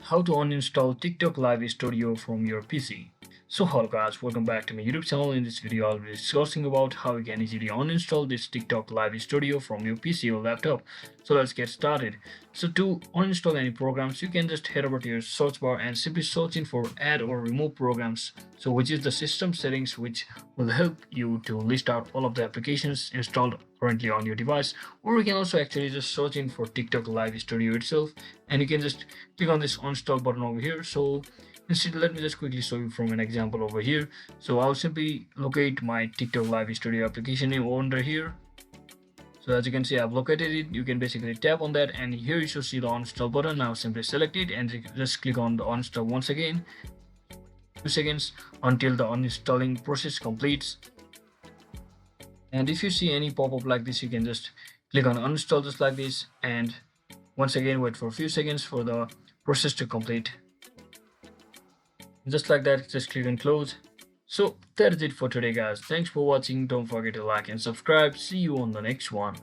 how to uninstall TikTok Live Studio from your PC. So hello guys, welcome back to my YouTube channel. In this video I'll be discussing about how you can easily uninstall this TikTok Live Studio from your PC or laptop. So let's get started. So to uninstall any programs, you can just head over to your search bar and simply search in for add or remove programs. So which is the system settings, which will help you to list out all of the applications installed currently on your device. Or you can also actually just search in for TikTok Live Studio itself, and you can just click on this uninstall button over here. So instead, let me just quickly show you from an example over here. So I'll simply locate my TikTok Live Studio application name under here. So as you can see, I've located it. You can basically tap on that, and here you should see the uninstall button. Now simply select it and just click on the uninstall once again. 2 seconds until the uninstalling process completes. And if you see any pop-up like this, you can just click on uninstall just like this, and once again wait for a few seconds for the process to complete. Just like that, just click on close. So that is it for today guys. Thanks for watching. Don't forget to like and subscribe. See you on the next one.